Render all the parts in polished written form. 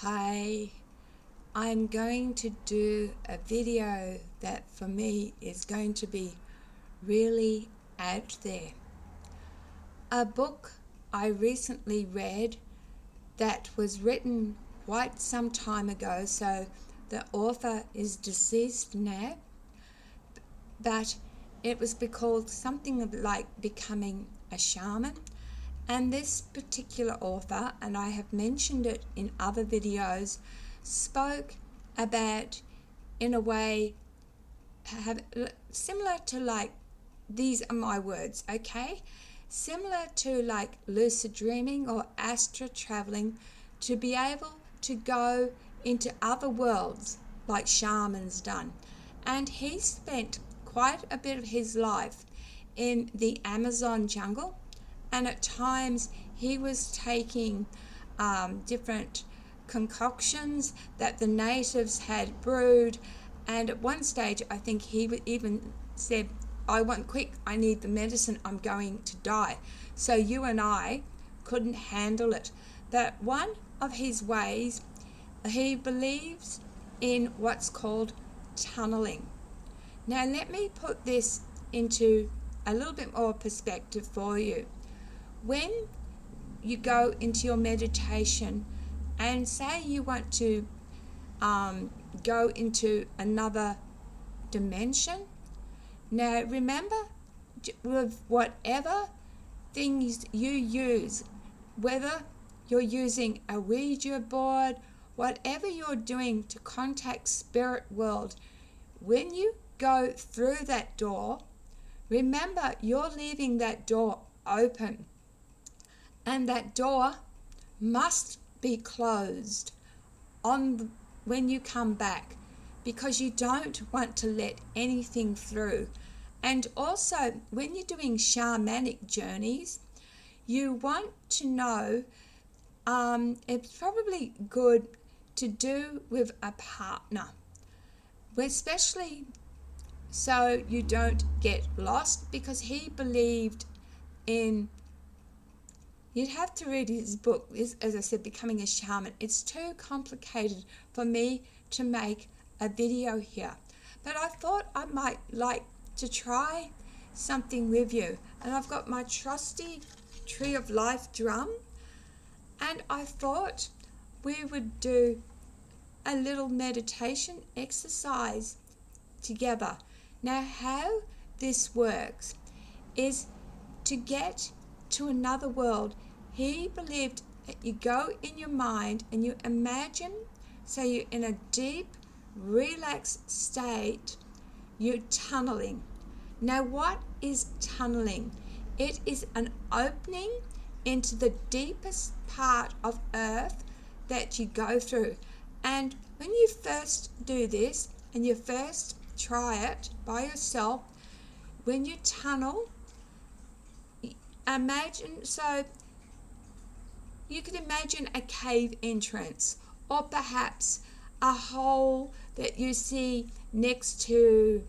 Hi, I'm going to do a video that for me is going to be really out there. A book I recently read that was written quite some time ago, so the author is deceased now, but it was called something like Becoming a Shaman. And this particular author, and I have mentioned it in other videos, spoke about, in a way, similar to like, these are my words, okay? Similar to like lucid dreaming or astral traveling, to be able to go into other worlds like shamans done. And he spent quite a bit of his life in the Amazon jungle, and at times he was taking different concoctions that the natives had brewed, and at one stage I think he even said, I want quick, I need the medicine, I'm going to die. So you and I couldn't handle it. But one of his ways, he believes in what's called tunneling. Now let me put this into a little bit more perspective for you. When you go into your meditation and say you want to go into another dimension, now remember, with whatever things you use, whether you're using a Ouija board, whatever you're doing to contact spirit world, when you go through that door, remember you're leaving that door open. And that door must be closed when you come back, because you don't want to let anything through. And also, when you're doing shamanic journeys, you want to know, it's probably good to do with a partner, especially so you don't get lost, because he believed in, you'd have to read his book, as I said, Becoming a Shaman. It's too complicated for me to make a video here. But I thought I might like to try something with you. And I've got my trusty Tree of Life drum. And I thought we would do a little meditation exercise together. Now, how this works is to get to another world. He believed that you go in your mind and you imagine, so you're in a deep, relaxed state, you're tunneling. Now, what is tunneling? It is an opening into the deepest part of earth that you go through. And when you first do this, and you first try it by yourself, when you tunnel, imagine, so you could imagine a cave entrance, or perhaps a hole that you see next to,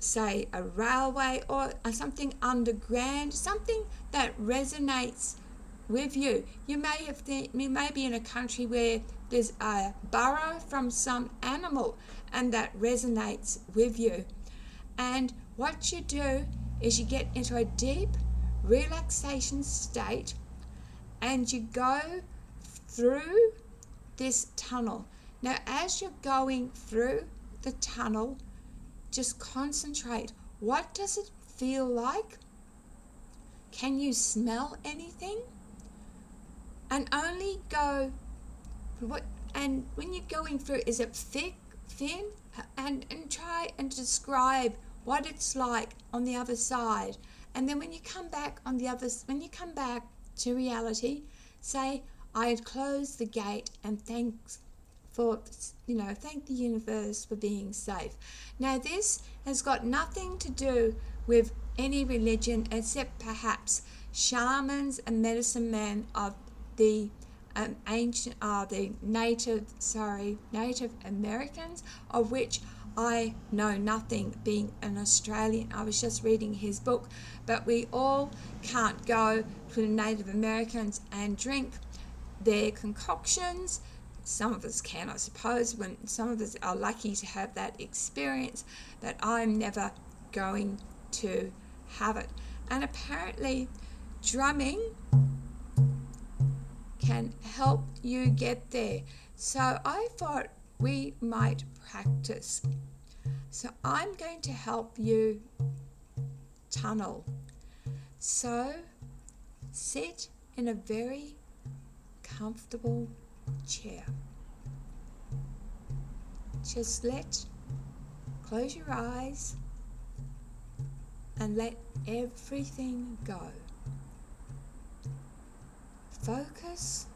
say, a railway, or something underground, something that resonates with you. You may be in a country where there's a burrow from some animal, and that resonates with you. And what you do is you get into a deep relaxation state, and you go through this tunnel. Now, as you're going through the tunnel, just concentrate. What does it feel like? Can you smell anything? And only go, and when you're going through, is it thick, thin? And try and describe what it's like on the other side. And then when you come back to reality, say, I had closed the gate and thank the universe for being safe. Now, this has got nothing to do with any religion, except perhaps shamans and medicine men of the Native Americans, of which I know nothing, being an Australian. I was just reading his book, but we all can't go to the Native Americans and drink their concoctions some of us can, I suppose, when some of us are lucky to have that experience, but I'm never going to have it. And apparently drumming can help you get there. So I thought we might practice. So I'm going to help you tunnel. So sit in a very comfortable chair. Just close your eyes and let everything go. Focus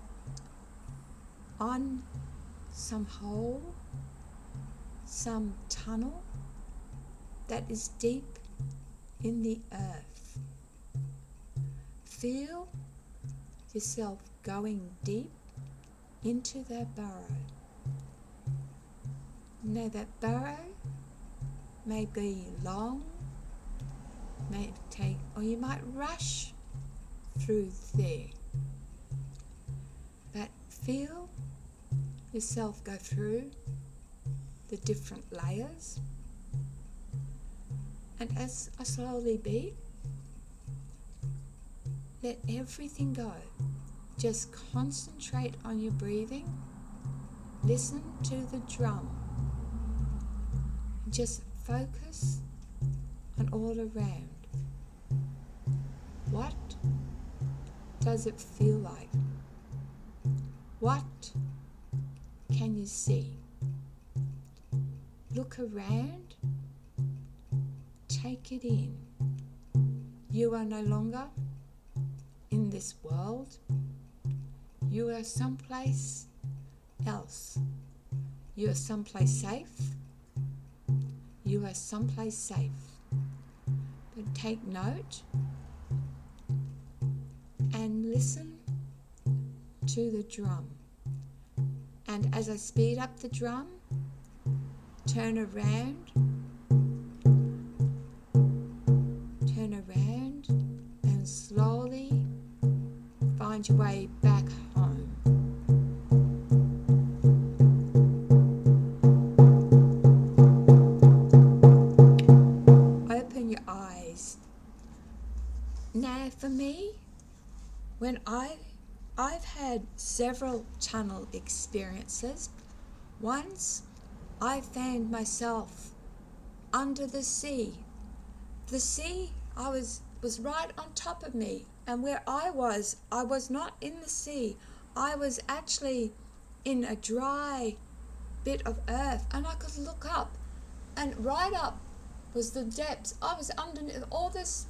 on some hole, some tunnel that is deep in the earth. Feel yourself going deep into that burrow. Now that burrow may be long, may take, or you might rush through there. But feel yourself go through the different layers, and as I slowly beat, let everything go. Just concentrate on your breathing. Listen to the drum. Just focus on all around. What does it feel like? What can you see? Look around. Take it in. You are no longer in this world. You are someplace else. You are someplace safe. You are someplace safe. But take note and listen to the drum. And as I speed up the drum, turn around, and slowly find your way back home. Open your eyes. Now for me, when I've had several tunnel experiences. Once I found myself under the sea. The sea was right on top of me, and where I was not in the sea. I was actually in a dry bit of earth, and I could look up, and right up was the depths. I was underneath, all this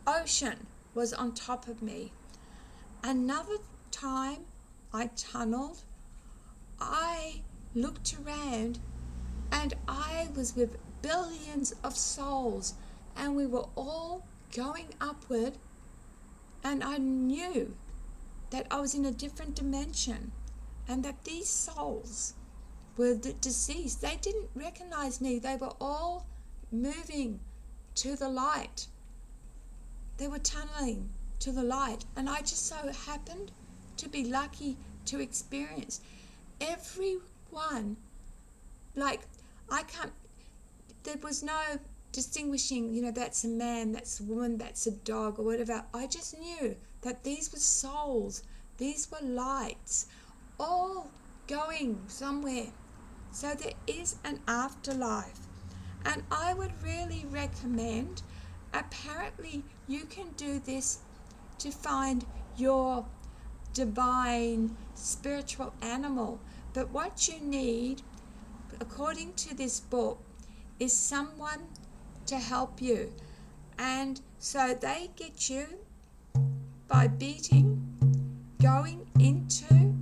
ocean was on top of me. Another time I tunneled, I looked around, and I was with billions of souls, and we were all going upward, and I knew that I was in a different dimension, and that these souls were deceased. They didn't recognize me. They were all moving to the light. They were tunneling to the light, and I just so happened to be lucky to experience everyone. Like, there was no distinguishing, that's a man, that's a woman, that's a dog, or whatever. I just knew that these were souls, these were lights, all going somewhere. So there is an afterlife, and I would really recommend, apparently you can do this to find your divine spiritual animal, but what you need, according to this book, is someone to help you. And so they get you by beating, going into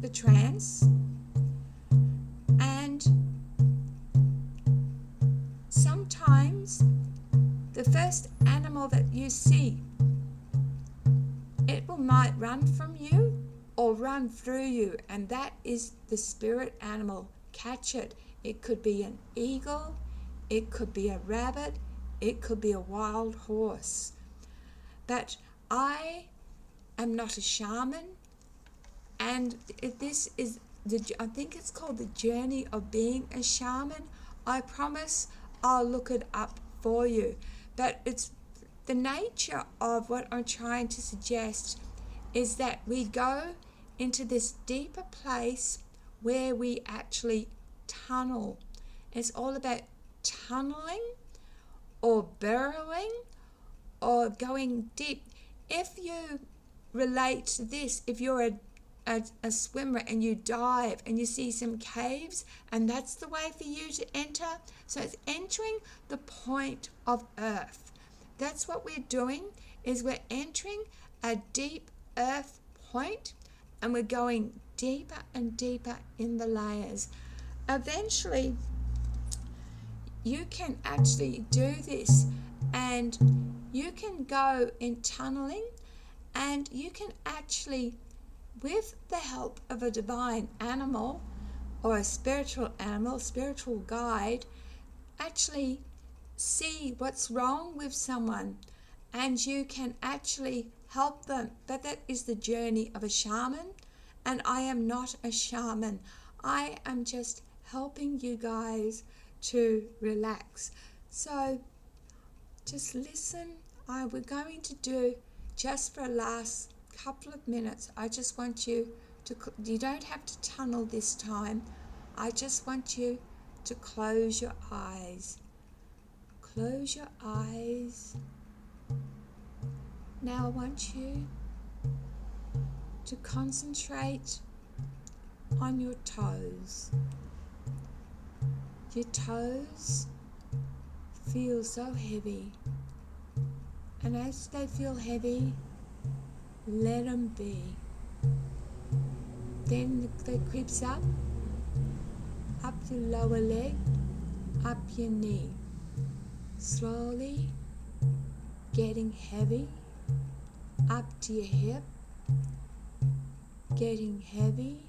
the trance, and sometimes the first animal that you see, it might run from you or run through you, and that is the spirit animal. Catch it. It could be an eagle, it could be a rabbit, it could be a wild horse. But I am not a shaman, and this is I think it's called The Journey of Being a Shaman. I promise I'll look it up for you. But it's the nature of what I'm trying to suggest is that we go into this deeper place where we actually tunnel. It's all about tunneling or burrowing or going deep. If you relate to this, if you're a swimmer and you dive and you see some caves and that's the way for you to enter, so it's entering the point of earth. That's what we're doing, is we're entering a deep earth point and we're going deeper and deeper in the layers. Eventually you can actually do this, and you can go in tunneling, and you can actually, with the help of a divine animal or a spiritual animal, spiritual guide, actually see what's wrong with someone, and you can actually help them. But that is the journey of a shaman, and I am not a shaman. I am just helping you guys to relax. So just listen. We're going to do, just for the last couple of minutes, I just want you to, you don't have to tunnel this time. I just want you to close your eyes. Close your eyes. Now I want you to concentrate on your toes. Your toes feel so heavy, and as they feel heavy, let them be. Then they creeps up your lower leg, up your knee, slowly getting heavy, up to your hip, getting heavy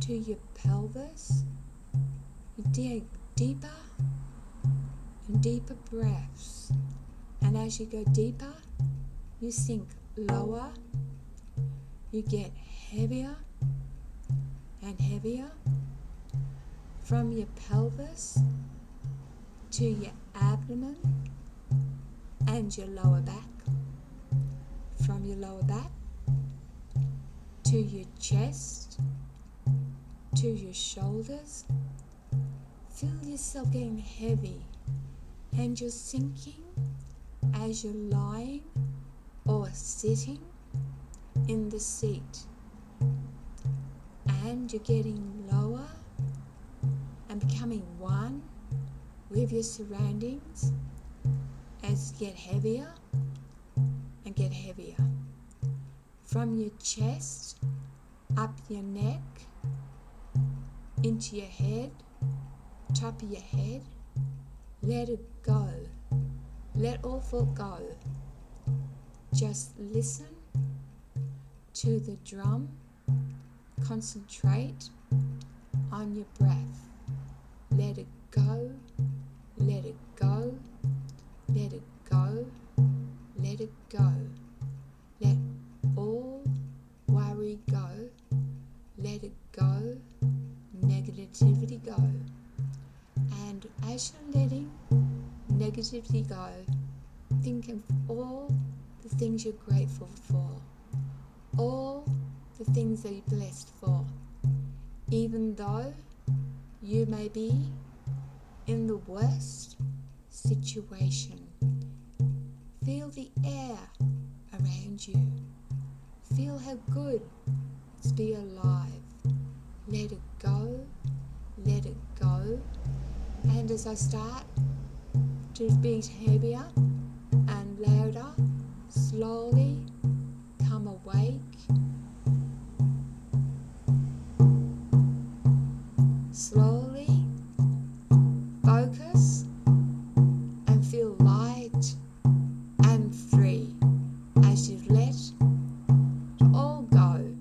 to your pelvis. You dig deeper and deeper breaths, and as you go deeper, you sink lower, you get heavier and heavier from your pelvis to your abdomen and your lower back, from your lower back to your chest, to your shoulders. Feel yourself getting heavy, and you're sinking as you're lying or sitting in the seat, and you're getting lower and becoming one with your surroundings as you get heavier and get heavier. From your chest, up your neck, into your head, top of your head. Let it go. Let all thought go. Just listen to the drum. Concentrate on your breath. Let it go. Let it go. Let it go. Let it go. Let all worry go. Let it go. Negativity go. And as you're letting negativity go, think of all the things you're grateful for, all the things that you're blessed for, even though you may be in the worst situation. Feel the air around you. Feel how good it's to be alive. Let it go. Let it go. And as I start to beat heavier and louder, slowly come awake. Slowly focus and feel light and free as you've let it all go.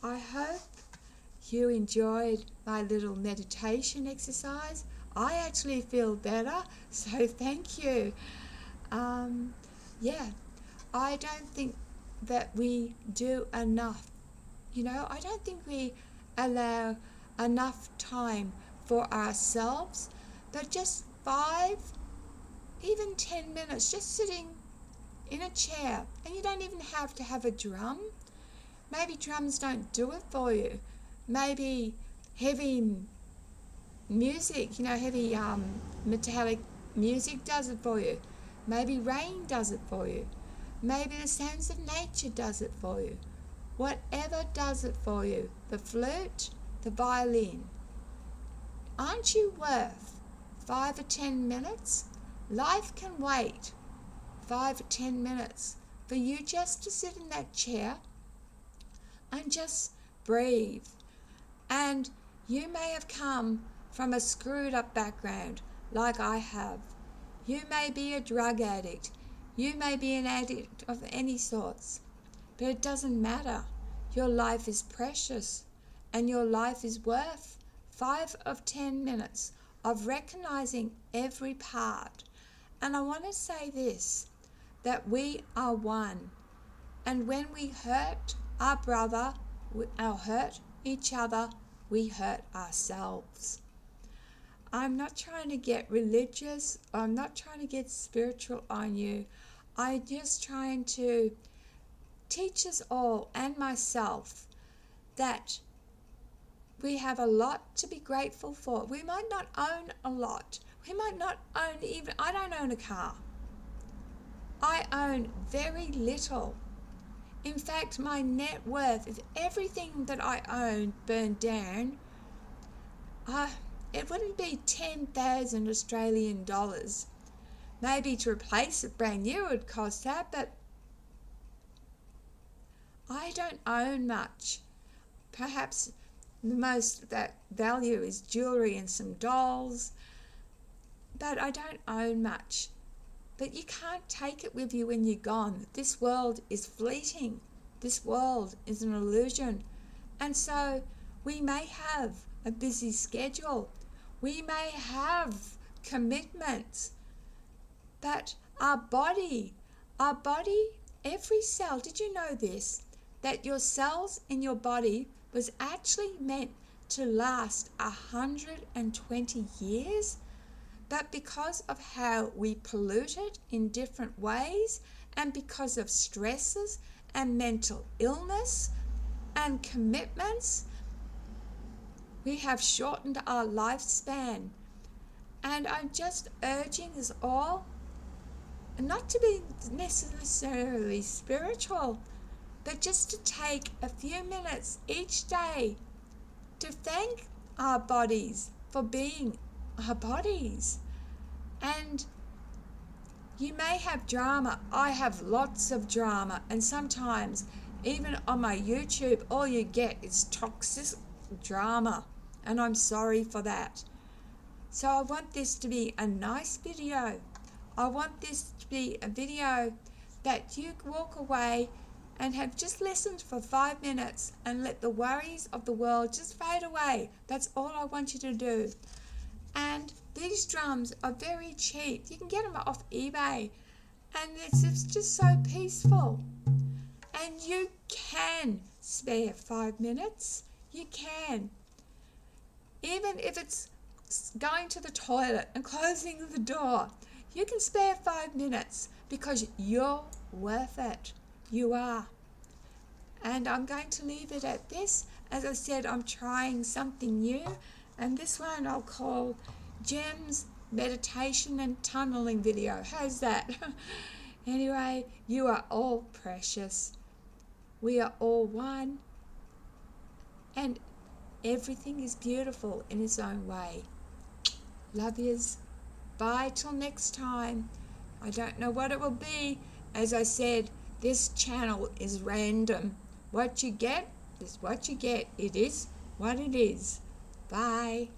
I hope you enjoyed my little meditation exercise. I actually feel better, so thank you. I don't think that we do enough, I don't think we allow enough time for ourselves, but just 5, even 10 minutes, just sitting in a chair. And you don't even have to have a drum. Maybe drums don't do it for you. Maybe heavy music, heavy metallic music does it for you. Maybe rain does it for you. Maybe the sounds of nature does it for you. Whatever does it for you, the flute, the violin. Aren't you worth 5 or 10 minutes? Life can wait 5 or 10 minutes for you just to sit in that chair and just breathe. And you may have come from a screwed up background like I have. You may be a drug addict. You may be an addict of any sorts. But it doesn't matter. Your life is precious, and your life is worth 5 of 10 minutes of recognizing every part. And I want to say this, that we are one. And when we hurt our brother, hurt each other, we hurt ourselves. I'm not trying to get religious. I'm not trying to get spiritual on you. I'm just trying to teach us all and myself that we have a lot to be grateful for. We might not own a lot. We might not own even, I don't own a car. I own very little. In fact, my net worth, if everything that I own burned down, it wouldn't be 10,000 Australian dollars. Maybe to replace it brand new would cost that, but I don't own much. Perhaps the most that value is jewelry and some dolls, but I don't own much. But you can't take it with you when you're gone. This world is fleeting. This world is an illusion. And so we may have a busy schedule. We may have commitments. But our body, every cell, did you know this? That your cells in your body was actually meant to last 120 years? But because of how we pollute it in different ways, and because of stresses and mental illness and commitments, we have shortened our lifespan. And I'm just urging us all not to be necessarily spiritual, but just to take a few minutes each day to thank our bodies for being our bodies. And you may have drama. I have lots of drama, and sometimes even on my YouTube all you get is toxic drama, and I'm sorry for that. So I want this to be a nice video. I want this to be a video that you walk away and have just listened for 5 minutes and let the worries of the world just fade away. That's all I want you to do. And these drums are very cheap. You can get them off eBay. And it's just so peaceful. And you can spare 5 minutes. You can. Even if it's going to the toilet and closing the door, you can spare 5 minutes because you're worth it. You are. And I'm going to leave it at this. As I said, I'm trying something new. And this one I'll call Gems, Meditation and Tunneling Video. How's that? Anyway, you are all precious. We are all one. And everything is beautiful in its own way. Love yous. Bye till next time. I don't know what it will be. As I said, this channel is random. What you get is what you get. It is what it is. Bye.